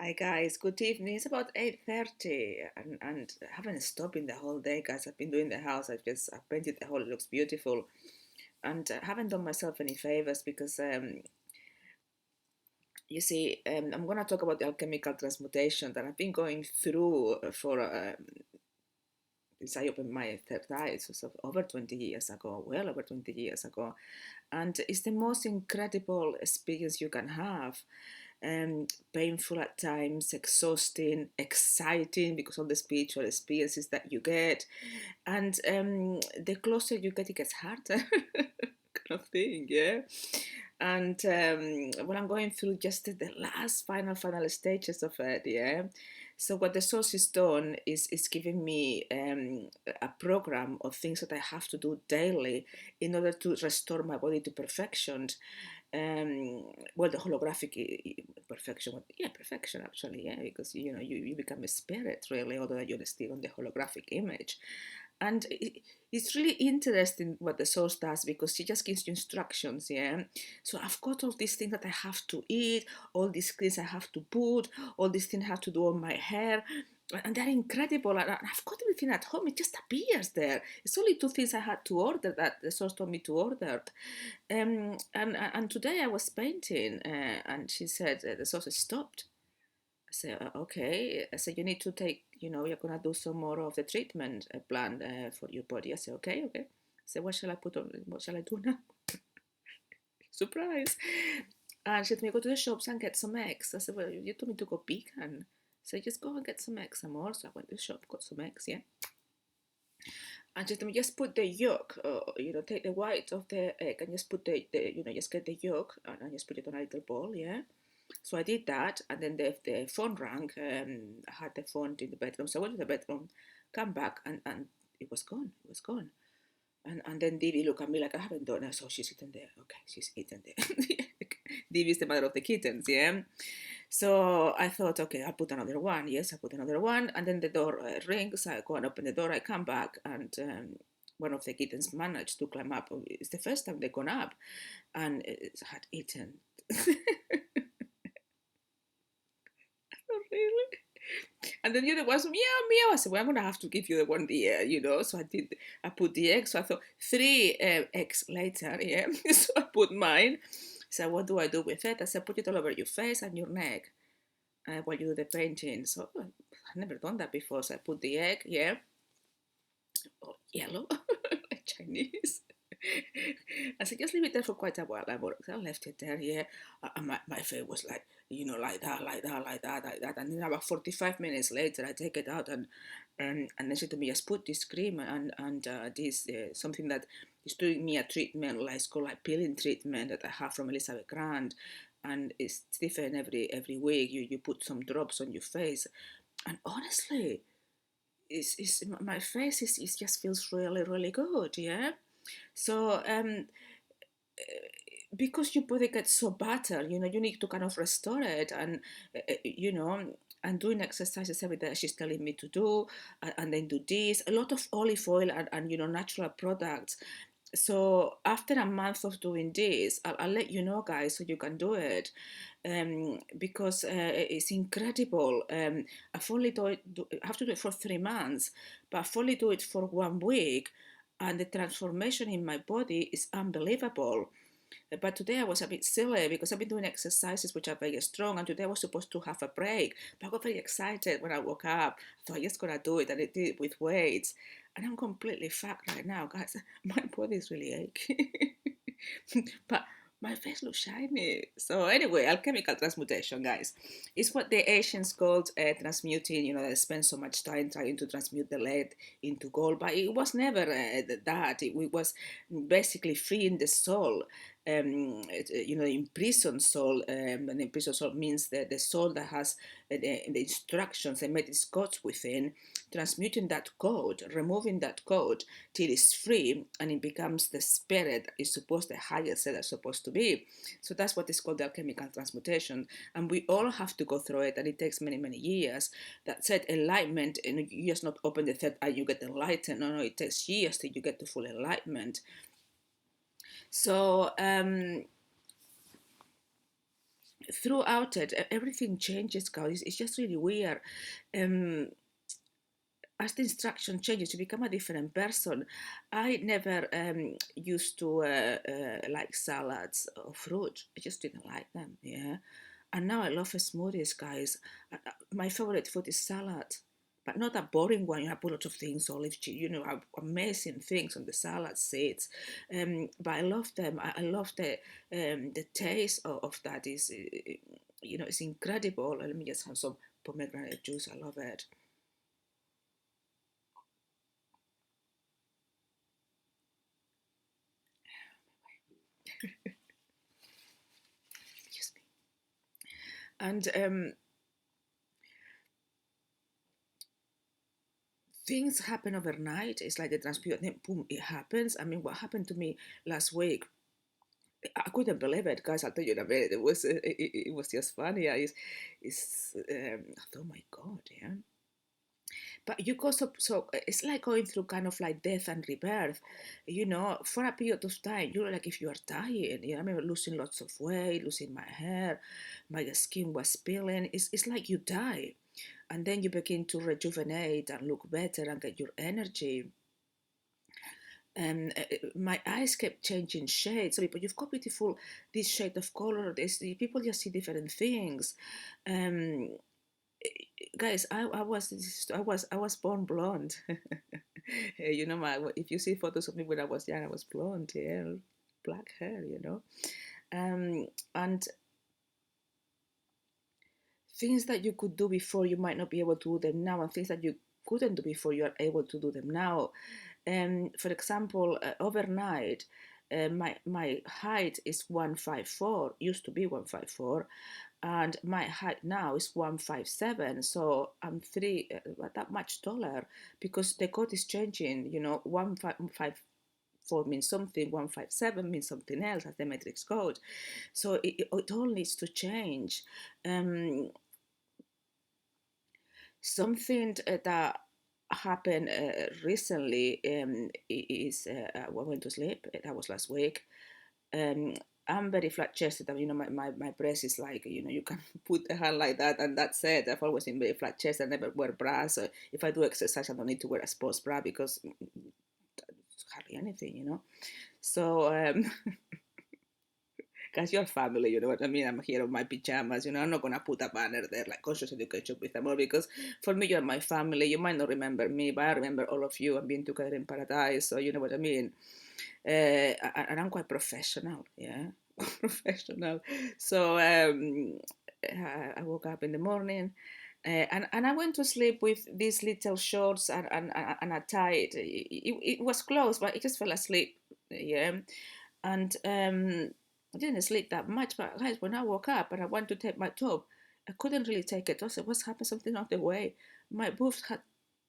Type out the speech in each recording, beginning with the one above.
Hi guys, good evening. It's about 8:30 and I haven't stopped in the whole day, guys. I've been doing the house. I've painted the whole, it looks beautiful. And I haven't done myself any favors because you see, I'm gonna talk about the alchemical transmutation that I've been going through for since I opened my third eye, so over 20 years ago, well over 20 years ago. And it's the most incredible experience you can have. Painful at times, exhausting, exciting because of the spiritual experiences that you get. And the closer you get, it gets harder, kind of thing, yeah. And when I'm going through just the last final stages of it, yeah. So what the source is done is giving me a program of things that I have to do daily in order to restore my body to perfection. Well, the holographic perfection, yeah, perfection actually, yeah, because you become a spirit really, although you're still on the holographic image. And it's really interesting what the source does because she just gives you instructions, yeah. So I've got all these things that I have to eat, all these things I have to put, all these things I have to do on my hair, and they're incredible. And I've got everything at home; it just appears there. It's only two things I had to order that the source told me to order. And today I was painting, and she said the source stopped. I said, okay. I said, you need to take, you're going to do some more of the treatment plan for your body. I said, okay, okay. I said, what shall I put on? What shall I do now? Surprise. And she told me, go to the shops and get some eggs. I said, well, you told me to go vegan. So just go and get some eggs, Amor. So I went to the shop, got some eggs, yeah. And she told me, just put the yolk, take the white of the egg and just put just get the yolk and just put it on a little bowl, yeah. So I did that, and then the phone rang. I had the phone in the bedroom, so I went to the bedroom, come back, and it was gone. It was gone. And then Divi looked at me like I haven't done it, so she's sitting there. Okay, she's eating there. Divi is the mother of the kittens, yeah. So I thought, okay, I'll put another one. Yes, I put another one, and then the door rings. I go and open the door. I come back, and one of the kittens managed to climb up. It's the first time they've gone up, and it had eaten. Really? And then the other was meow meow. I said, well, I'm gonna have to give you the one the. So I did. I put the egg. So I thought 3 eggs later, yeah. So I put mine. So what do I do with it? I said, put it all over your face and your neck while you do the painting. So I've never done that before. So I put the egg, yeah, oh, yellow, like Chinese. I said, just leave it there for quite a while. I left it there, yeah. And my face was like, like that, like that, like that, like that. And then about 45 minutes later, I take it out and they said to me, just put this cream and this something that is doing me a treatment, like it's called like peeling treatment that I have from Elizabeth Grant. And it's different every week. You put some drops on your face. And honestly, it's my face is just feels really, really good, yeah. So because your body gets so battered, you need to kind of restore it, and and doing exercises every day she's telling me to do, and then do this, a lot of olive oil and natural products. So after a month of doing this, I'll let you know, guys, so you can do it, because it's incredible. I've only I have to do it for 3 months, but I've only do it for 1 week, and the transformation in my body is unbelievable. But today I was a bit silly because I've been doing exercises which are very strong, and today I was supposed to have a break. But I got very excited when I woke up. I thought, I'm just gonna do it, and I did it with weights. And I'm completely fucked right now, guys. My body is really aching. But my face looks shiny. So anyway, alchemical transmutation, guys, is what the Asians called transmuting. They spend so much time trying to transmute the lead into gold, but it was never that. It was basically freeing the soul. Imprisoned soul, and imprisoned soul means that the soul that has the instructions and made its codes within, transmuting that code, removing that code till it's free, and it becomes the spirit that is supposed, the higher self that's supposed to be. So that's what is called the alchemical transmutation, and we all have to go through it, and it takes many, many years. That said, enlightenment, and you just not open the third eye, you get enlightened. No, it takes years till you get to full enlightenment. So throughout it, everything changes, guys. It's just really weird. Um, as the instruction changes, you become a different person. I never used to like salads or fruit. I just didn't like them. Yeah, and now I love smoothies, guys. My favorite food is salad, but not a boring one. You have a lot of things, olive cheese, have amazing things on the salad seeds. But I love them. I love the taste of that. Is it's incredible. Let me just have some pomegranate juice. I love it. Excuse me. And things happen overnight. It's like the transmutation, boom, it happens. I mean, what happened to me last week? I couldn't believe it, guys. I'll tell you in a minute. It was just funny. Oh my god, yeah. But you go so it's like going through kind of like death and rebirth, for a period of time. Like if you are dying. I remember losing lots of weight, losing my hair, my skin was peeling. It's like you die, and then you begin to rejuvenate and look better and get your energy. And my eyes kept changing shades. Sorry, but you've got beautiful this shade of color. People just see different things. Um, Guys, I was born blonde. If you see photos of me when I was young, I was blonde, yeah, black hair, and things that you could do before, you might not be able to do them now, and things that you couldn't do before, you are able to do them now. For example, overnight, my height is 154, used to be 154, and my height now is 157. So I'm that much taller, because the code is changing. 154 means something, 157 means something else as the matrix code. So it all needs to change. Um, Something that happened recently is I went to sleep. That was last week. Um, I'm very flat chested. I mean, my breast is like, you can put a hand like that, and that's it. I've always been very flat chested. I never wear bras. So if I do exercise, I don't need to wear a sports bra, because hardly anything. So, because you're family, you know what I mean? I'm here in my pajamas, I'm not going to put a banner there like conscious education with Amor, because for me, you're my family. You might not remember me, but I remember all of you and being together in paradise. So, you know what I mean? And I'm quite professional, yeah, professional. So I woke up in the morning, and I went to sleep with these little shorts and a tie. It was close, but I just fell asleep, yeah. And I didn't sleep that much. But guys, when I woke up and I went to take my top, I couldn't really take it. I said, "What's happened? Something off the way." My boobs had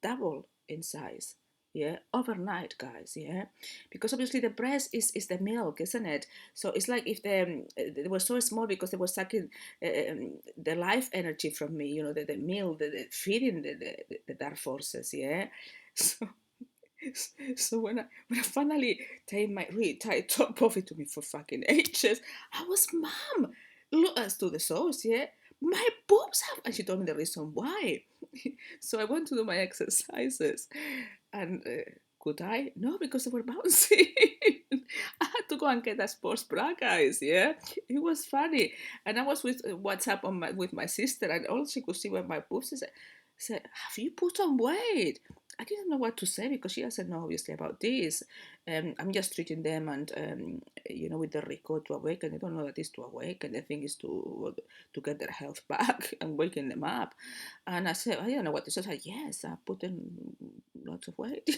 doubled in size. Yeah, overnight, guys. Yeah, because obviously the breast is the milk, isn't it? So it's like if they were so small because they were sucking the life energy from me. The milk, the feeding the dark forces. Yeah, so so when I finally take my really tight top off, it took me for fucking ages. I was, Mom, look us to the source, yeah. My boobs have, and she told me the reason why. So I went to do my exercises, and could I? No, because they were bouncing. I had to go and get a sports bra, guys. Yeah, it was funny, and I was with WhatsApp with my sister, and all she could see were my boobs. She said, "Have you put on weight?" I didn't know what to say, because she doesn't know obviously about this. I'm just treating them, and with the Rico to awaken. They don't know that it's to awaken. The thing is to get their health back and waking them up. And I said, I don't know what to say. I said, yes, I put in lots of weight.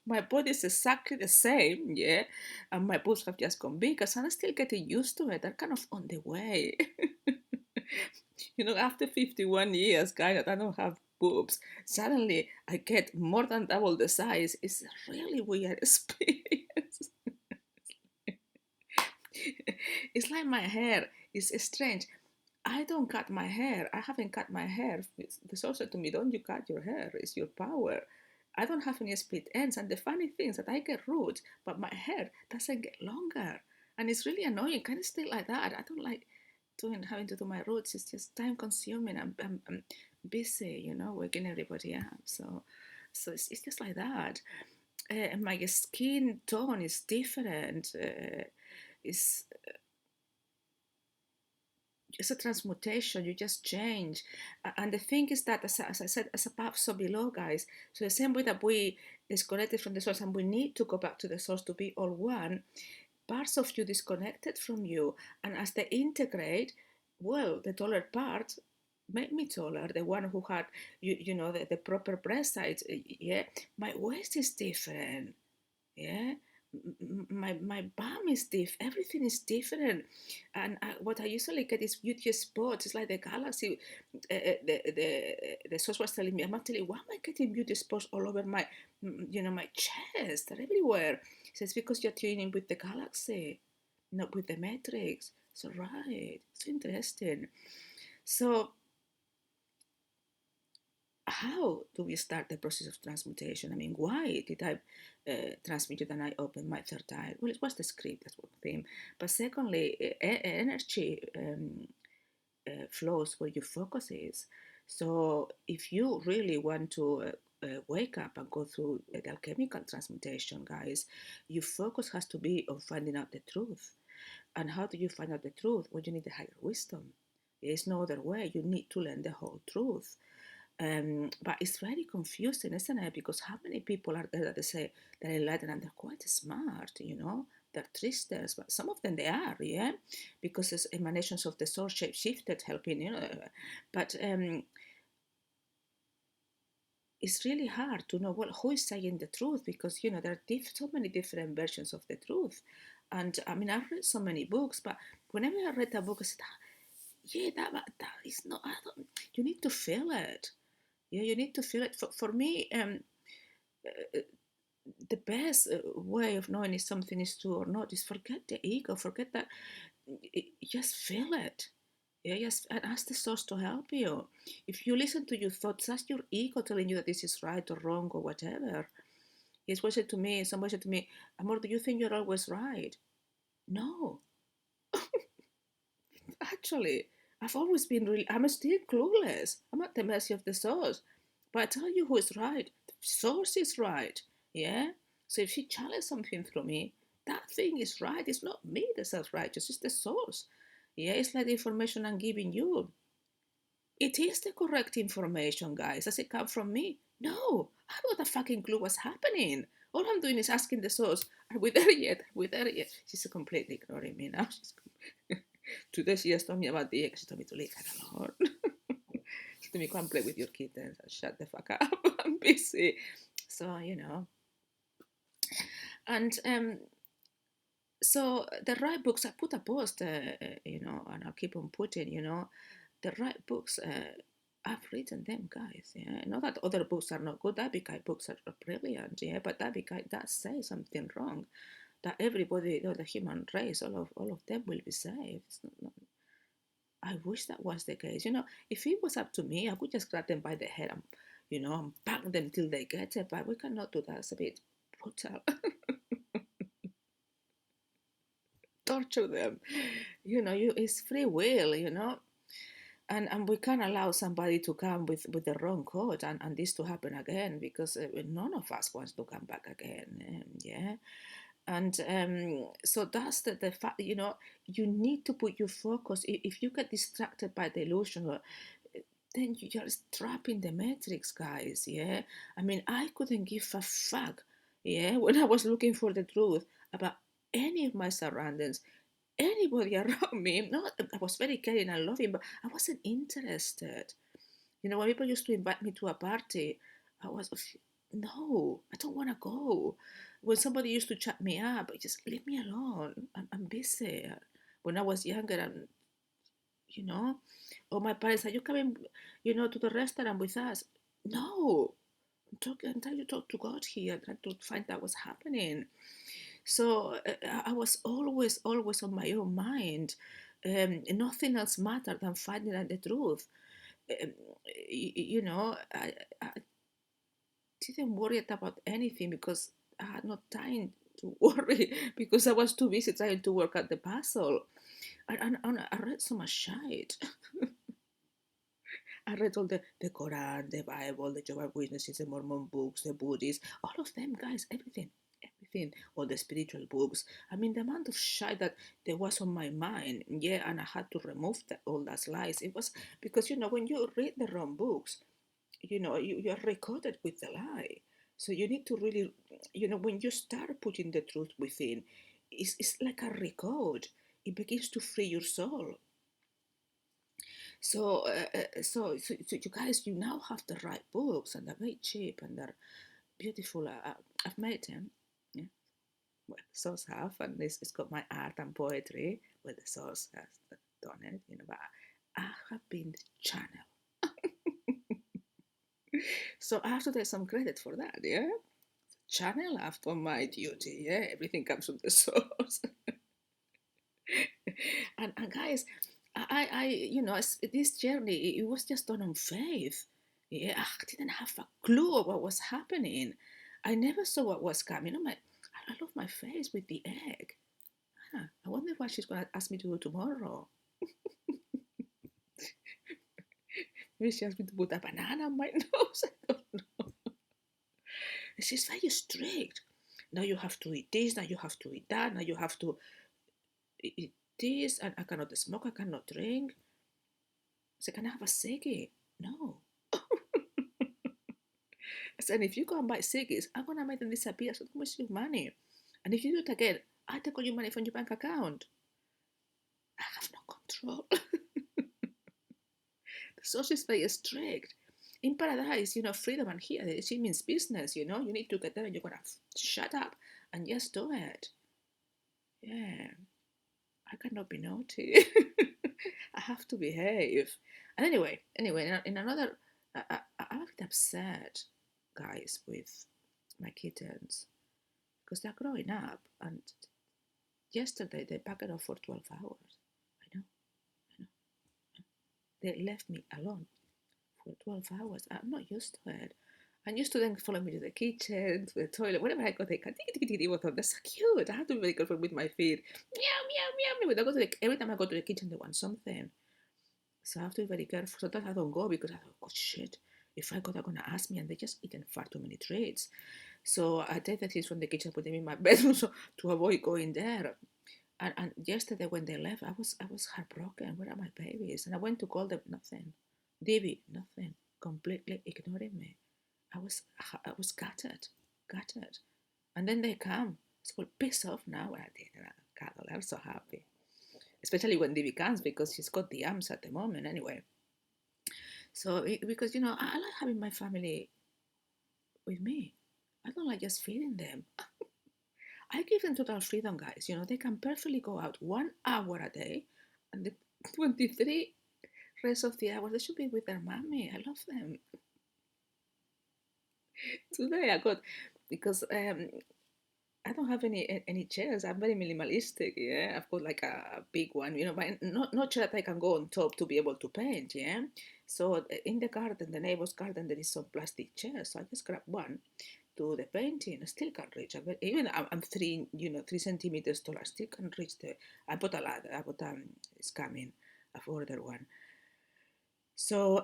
My body is exactly the same, yeah, and my boobs have just gone big, because I'm still getting used to it. They're kind of on the way. After 51 years, guys, I don't have boobs. Suddenly, I get more than double the size. It's a really weird experience. It's like my hair is strange. I don't cut my hair. I haven't cut my hair. The source said to me, "Don't you cut your hair? It's your power." I don't have any split ends. And the funny thing is that I get roots, but my hair doesn't get longer. And it's really annoying. Kind of stay like that. I don't like having to do my routes. It's just time consuming. I'm busy, waking everybody up. So it's just like that. My skin tone is different. It's it's a transmutation. You just change. And the thing is that, as I said, as above, so below, guys. So the same way that we disconnected from the source and we need to go back to the source to be all one, parts of you disconnected from you, and as they integrate, well, the taller part made me taller, the one who had the proper breast size. Yeah, my waist is different. Yeah, my bum is different, everything is different. And what I usually get is beauty spots. It's like the galaxy. The source was telling me, I'm actually, why am I getting beauty spots all over my my chest and everywhere? He says, because you're tuning with the galaxy, not with the matrix. So right, it's interesting. So how do we start the process of transmutation? I mean, why did I transmute it and I opened my third eye? Well, it was the script, that's one thing. But secondly, energy flows where your focus is. So if you really want to wake up and go through the alchemical transmutation, guys, your focus has to be on finding out the truth. And how do you find out the truth? Well, you need the higher wisdom. There's no other way. You need to learn the whole truth. But it's very confusing, isn't it? Because how many people are there that they say they're enlightened and they're quite smart, They're tricksters, but some of them they are, yeah? Because it's emanations of the soul shape shifted helping, But it's really hard to know, well, who is saying the truth? Because, there are so many different versions of the truth. And I mean, I've read so many books, but whenever I read a book, I said, yeah, that is not, I don't, you need to feel it. Yeah, you need to feel it. For me, the best way of knowing if something is true or not is forget the ego, forget that, just feel it. Yeah, yes, and ask the source to help you. If you listen to your thoughts, that's your ego telling you that this is right or wrong or whatever. Yes, somebody said to me, Amor, do you think you're always right? No, actually, I've always been I'm still clueless. I'm at the mercy of the source. But I tell you who is right. The source is right. Yeah? So if she challenges something through me, that thing is right. It's not me that's self-righteous, it's the source. Yeah, it's like the information I'm giving you. It is the correct information, guys. Does it come from me? No. I have got a fucking clue what's happening. All I'm doing is asking the source, are we there yet? Are we there yet? She's completely ignoring me now. Today she just told me about the egg. She told me to leave her alone. She told me, come play with your kittens. Shut the fuck up. I'm busy. So, And so the right books, I put a post, and I'll keep on putting, the right books, I've written them, guys. Yeah, not that other books are not good. Abikai books are brilliant, yeah, but Abikai does say something wrong. That everybody, the human race, all of them will be saved. I wish that was the case. If it was up to me, I would just grab them by the head and bang them till they get it. But we cannot do that. It's a bit brutal. Torture them. It's free will, and we can't allow somebody to come with the wrong code and this to happen again, because none of us wants to come back again. Yeah. And so that's the fact. You need to put your focus. If you get distracted by the illusion, then you're trapped in the matrix, guys. Yeah, I mean, I couldn't give a fuck, yeah, when I was looking for the truth about any of my surroundings, anybody around me. No, I was very caring and loving, but I wasn't interested. When people used to invite me to a party, I was, no, I don't want to go. When somebody used to chat me up, just leave me alone. I'm busy. When I was younger, and you know, or my parents, are you coming, to the restaurant with us? No, I'm trying to talk to God here, trying to find out what's happening. So I was always on my own mind. Nothing else mattered than finding out the truth. Um, I didn't worry about anything because I had no time to worry because I was too busy trying to work out the puzzle. And I read so much shit. I read all the Quran, the Bible, the Jehovah's Witnesses, the Mormon books, the Buddhists, all of them, guys, everything, everything, all the spiritual books. I mean, the amount of shit that there was on my mind, yeah, and I had to remove all those lies. It was because, when you read the wrong books, you are recorded with the lie. So you need to really, when you start putting the truth within, it's like a record. It begins to free your soul. So you guys, you now have the right books, and they're very cheap and they're beautiful. I've made them. Yeah, well, the source have, and it's got my art and poetry. Well, the source has done it, but I have been the channel. So I have to take some credit for that, yeah? Channel after my duty, yeah? Everything comes from the source. And guys, this journey, it was just done on faith. Yeah, I didn't have a clue of what was happening. I never saw what was coming. I love my face with the egg. I wonder what she's going to ask me to do tomorrow. Maybe she asked me to put a banana on my nose. I don't know. She's very strict. Now you have to eat this, now you have to eat that, now you have to eat this, and I cannot smoke, I cannot drink. So can I have a ciggy? No. I said, if you go and buy ciggies, I'm going to make them disappear, so don't waste your money. And if you do it again, I take all your money from your bank account. I have no control. The source is very strict. In paradise, freedom, and here she means business, you need to get there and you're going to shut up and just do it. Yeah, I cannot be naughty. I have to behave. And anyway, in another, I'm a bit upset, guys, with my kittens because they're growing up. And yesterday they packed off for 12 hours. I know. They left me alone for 12 hours. I'm not used to it. I'm used to them following me to the kitchen, to the toilet, whenever I go, they can they're so cute. I have to be very careful with my feet. Meow, meow, meow. Every time I go to the kitchen, they want something. So I have to be very careful. Sometimes I don't go because I thought, oh shit, if I go, they're going to ask me, and they just eaten far too many treats. So I take the things from the kitchen, put them in my bedroom so to avoid going there. And yesterday when they left, I was heartbroken. Where are my babies? And I went to call them, nothing. Divi, nothing. Completely ignoring me. I was gutted. And then they come. It's called piss off now. I didn't cuddle. I'm so happy. Especially when Divi comes because she's got the arms at the moment anyway. So because I like having my family with me. I don't like just feeding them. I give them total freedom, guys. They can perfectly go out 1 hour a day, and the 23 rest of the hours they should be with their mommy. I love them. Today I got because I don't have any chairs. I'm very minimalistic. Yeah, I've got like a big one, but not chair that I can go on top to be able to paint. Yeah, so in the garden, the neighbor's garden, there is some plastic chairs. So I just grab one, do the painting. I still can't reach. Even I'm 3 centimeters tall. I still can't reach the. I bought a ladder. It's coming. I've ordered one. So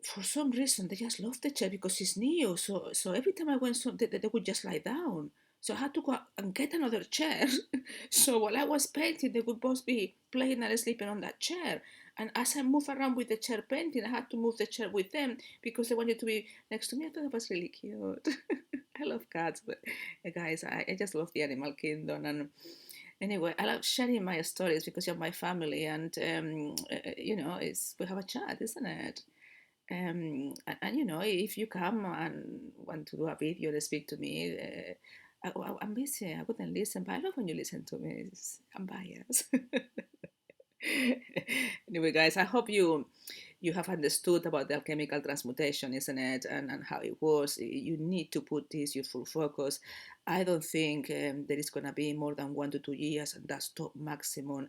for some reason they just love the chair because it's new. So every time I went, they would just lie down. So I had to go and get another chair. So while I was painting, they would both be playing and sleeping on that chair. And as I move around with the chair painting, I had to move the chair with them because they wanted to be next to me. I thought it was really cute. I love cats, but guys, I just love the animal kingdom. And anyway, I love sharing my stories because you're my family, and we have a chat, isn't it? And if you come and want to do a video to speak to me, I'm busy. I wouldn't listen, but I love when you listen to me. I'm biased. Anyway, guys, I hope you have understood about the alchemical transmutation, isn't it, and how it works. You need to put this your full focus. I don't think there is going to be more than 1 to 2 years, and that's top maximum.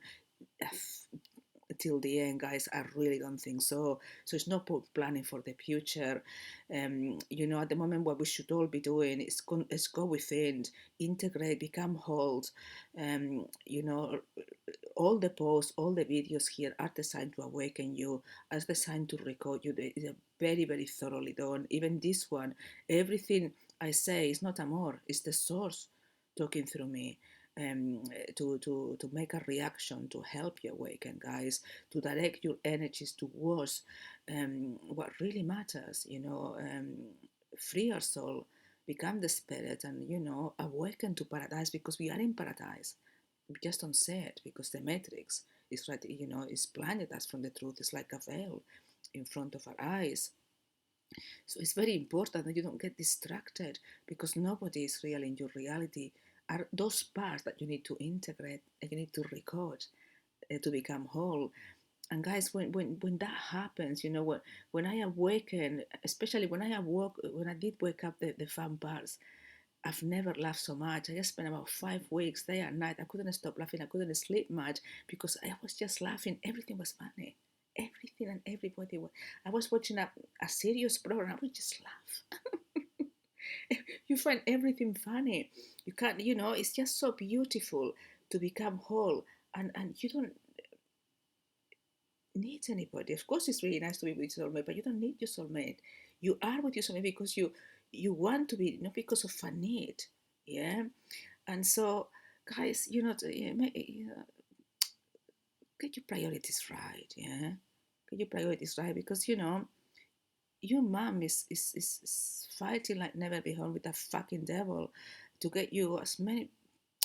till the end, guys. I really don't think so. So it's not planning for the future. At the moment, what we should all be doing is go within, integrate, become whole. Um, you know, all the posts, all the videos here are designed to awaken you, are designed to record you. They're very, very thoroughly done. Even this one, everything I say is not Amor, it's the source talking through me. To make a reaction, to help you awaken, guys, to direct your energies towards what really matters, free our soul, become the spirit, and, awaken to paradise, because we are in paradise. We just don't say it because the matrix is right, is blinded us from the truth. It's like a veil in front of our eyes. So it's very important that you don't get distracted, because nobody is real in your reality. Are those parts that you need to integrate and you need to record to become whole. And guys, when that happens, when I awaken, especially when I did wake up the fun parts, I've never laughed so much. I just spent about 5 weeks, day and night. I couldn't stop laughing. I couldn't sleep much because I was just laughing. Everything was funny. Everything and everybody was. I was watching a serious program. I would just laugh. You find everything funny. You can't, it's just so beautiful to become whole. And you don't need anybody. Of course, it's really nice to be with your soulmate, but you don't need your soulmate. You are with your soulmate because you want to be, not because of a need. Yeah. And so, guys, get your priorities right. Yeah. Get your priorities right, because your mom is fighting like never before with that fucking devil to get you as many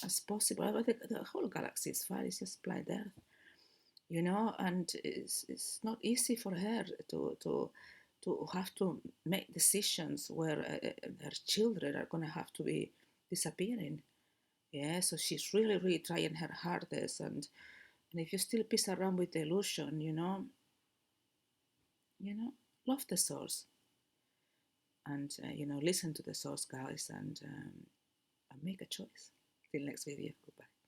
as possible. But the whole galaxy is fine. It's just planet Earth, and it's not easy for her to have to make decisions where her children are going to have to be disappearing. Yeah, so she's really, really trying her hardest. And if you still piece around with the illusion, love the source, and listen to the source, guys, and make a choice. Till next video. Goodbye.